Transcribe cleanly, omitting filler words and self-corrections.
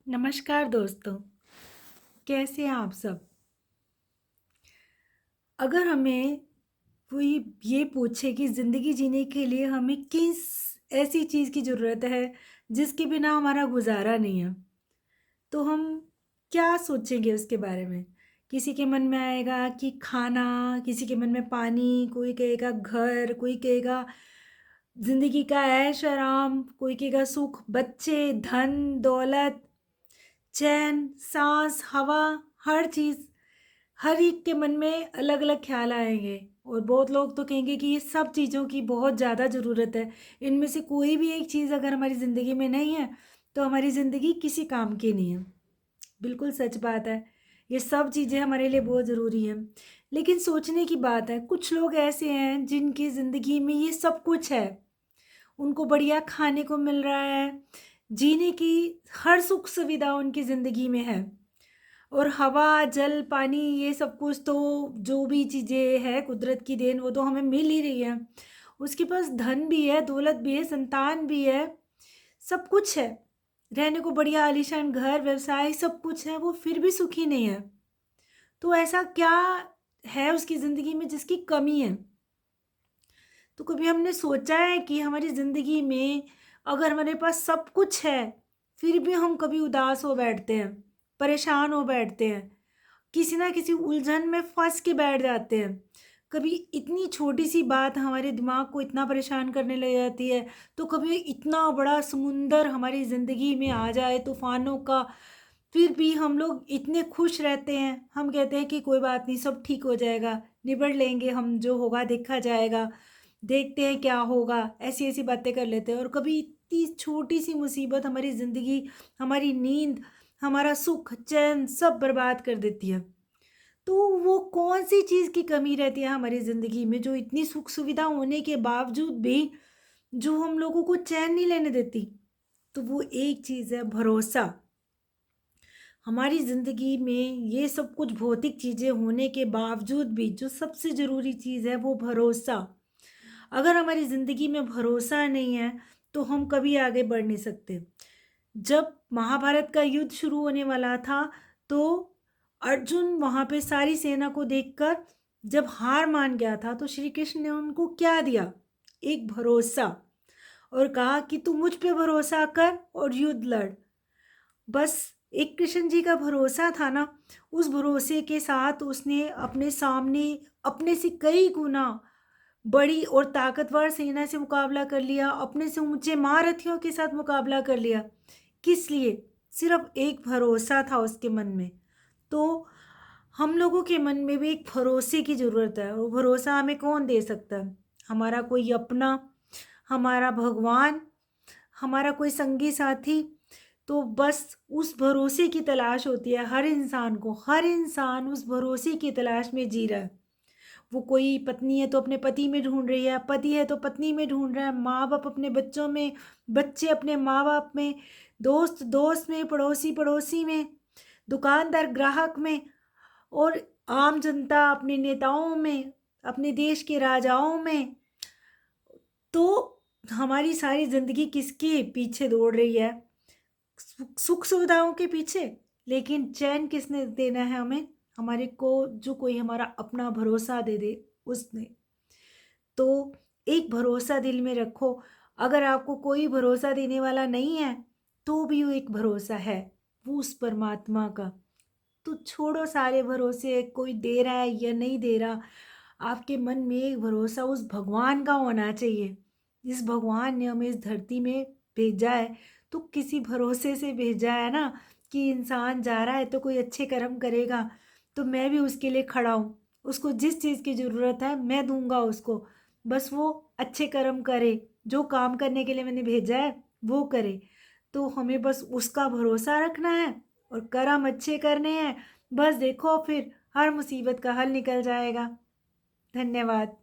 नमस्कार दोस्तों, कैसे हैं आप सब? अगर हमें कोई ये पूछे कि ज़िंदगी जीने के लिए हमें किस ऐसी चीज़ की ज़रूरत है, जिसके बिना हमारा गुज़ारा नहीं है, तो हम क्या सोचेंगे उसके बारे में? किसी के मन में आएगा कि खाना, किसी के मन में पानी, कोई कहेगा घर, कोई कहेगा ज़िंदगी का ऐश-आराम, कोई कहेगा सुख, बच्चे, धन, दौलत, चैन, साँस, हवा, हर चीज़। हर एक के मन में अलग-अलग ख़्याल आएँगे और बहुत लोग तो कहेंगे कि ये सब चीज़ों की बहुत ज़्यादा ज़रूरत है। इनमें से कोई भी एक चीज़ अगर हमारी ज़िंदगी में नहीं है, तो हमारी ज़िंदगी किसी काम की नहीं है। बिल्कुल सच बात है। ये सब चीज़ें हमारे लिए बहुत ज़रूरी हैं। लेकिन सोचने की बात है, कुछ लोग ऐसे हैं जिनकी ज़िंदगी में ये सब कुछ है। उनको बढ़िया खाने को मिल रहा है, जीने की हर सुख-सुविधा उनकी ज़िंदगी में है। और हवा, जल, पानी ये सब कुछ तो जो भी चीज़ें हैं कुदरत की देन वो तो हमें मिल ही रही है। उसके पास धन भी है, दौलत भी है, संतान भी है, सब कुछ है। रहने को बढ़िया आलीशान घर, व्यवसाय सब कुछ है, वो फिर भी सुखी नहीं है। तो ऐसा क्या है उसकी ज़िंदगी में जिसकी कमी है? तो कभी हमने सोचा है कि हमारी ज़िंदगी में अगर हमारे पास सब कुछ है, फिर भी हम कभी उदास हो बैठते हैं, परेशान हो बैठते हैं। किसी ना किसी उलझन में फँस के बैठ जाते हैं। कभी इतनी छोटी-सी बात हमारे दिमाग को इतना परेशान करने लग जाती है, तो कभी इतना बड़ा समुंदर हमारी ज़िंदगी में आ जाए तूफ़ानों का, फिर भी हम लोग इतने खुश रहते हैं। हम कहते हैं कि कोई बात नहीं, सब ठीक हो जाएगा, निबेड़ लेंगे हम, जो होगा देखा जाएगा, देखते हैं क्या होगा, ऐसी-ऐसी बातें कर लेते हैं। और कभी इतनी छोटी-सी मुसीबत हमारी ज़िंदगी, हमारी नींद, हमारा सुख, चैन सब बर्बाद कर देती है। तो वो कौन-सी चीज़ की कमी रहती है हमारी ज़िंदगी में जो इतनी सुख-सुविधा होने के बावजूद भी जो हम लोगों को चैन नहीं लेने देती? तो वो एक चीज़ है भरोसा। हमारी ज़िंदगी में ये सब कुछ भौतिक चीज़ें होने के बावजूद भी जो सबसे ज़रूरी चीज़ है वो भरोसा। अगर हमारी ज़िंदगी में भरोसा नहीं है, तो हम कभी आगे बढ़ नहीं सकते। जब महाभारत का युद्ध शुरू होने वाला था, तो अर्जुन वहाँ पे सारी सेना को देखकर जब हार मान गया था, तो श्री कृष्ण ने उनको क्या दिया? एक भरोसा और कहा कि तू मुझ पे भरोसा कर और युद्ध लड़। बस एक कृष्ण जी का भरोसा था ना, उस भरोसे के साथ उसने अपने सामने अपने से कई गुना बड़ी और ताकतवर सेना से मुकाबला कर लिया, अपने से ऊँचे महारथियों के साथ मुकाबला कर लिया। किस लिए? सिर्फ़ एक भरोसा था उसके मन में। तो हम लोगों के मन में भी एक भरोसे की ज़रूरत है, वो भरोसा हमें कौन दे सकता है? हमारा कोई अपना, हमारा भगवान, हमारा कोई संगी साथी। तो बस उस भरोसे की तलाश होती है हर इंसान को, हर इंसान उस भरोसे की तलाश में जी रहा है। वो कोई पत्नी है तो अपने पति में ढूँढ रही है, पति है तो पत्नी में ढूँढ रहा है, माँ-बाप अपने बच्चों में, बच्चे अपने माँ-बाप में, दोस्त दोस्त में, पड़ोसी पड़ोसी में, दुकानदार ग्राहक में और आम जनता अपने नेताओं में, अपने देश के राजाओं में। तो हमारी सारी ज़िंदगी किसके पीछे दौड़ रही है? सुख सुविधाओं के पीछे। लेकिन चैन किसने देना है हमें? हमारे को जो कोई हमारा अपना भरोसा दे दे उसने। तो एक भरोसा दिल में रखो। अगर आपको कोई भरोसा देने वाला नहीं है, तो भी वो एक भरोसा है, वो उस परमात्मा का। तो छोड़ो सारे भरोसे, कोई दे रहा है या नहीं दे रहा। आपके मन में एक भरोसा उस भगवान का होना चाहिए। जिस भगवान ने हमें इस धरती में भेजा है, तो किसी भरोसे से भेजा है ना कि इंसान जा रहा है तो कोई अच्छे कर्म करेगा, तो मैं भी उसके लिए खड़ा हूँ। उसको जिस चीज़ की ज़रूरत है मैं दूँगा उसको। बस वो अच्छे कर्म करे, जो काम करने के लिए मैंने भेजा है वो करे। तो हमें बस उसका भरोसा रखना है और कर्म अच्छे करने हैं। बस देखो फिर हर मुसीबत का हल निकल जाएगा। धन्यवाद।